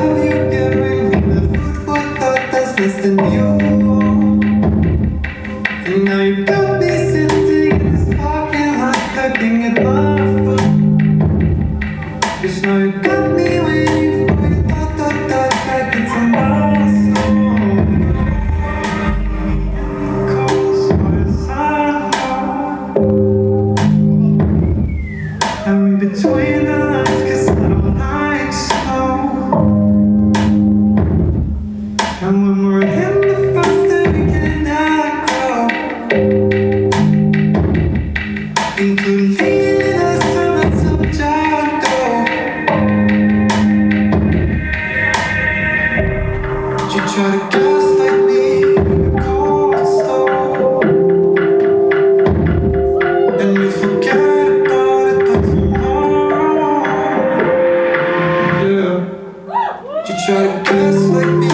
love you giving me the food for thought that's less than you. And now you got me sitting in this parking lot looking at my phone. 'Cause now you got me waiting for your thought like it's a milestone. Cold sweats I know. And between the lines 'cause I don't like snow. And when we're in the frost then we cannot grow. Including us and let some child go. You try to gaslight me in the cold stone. And you forget about it by tomorrow. Yeah. You try to gaslight me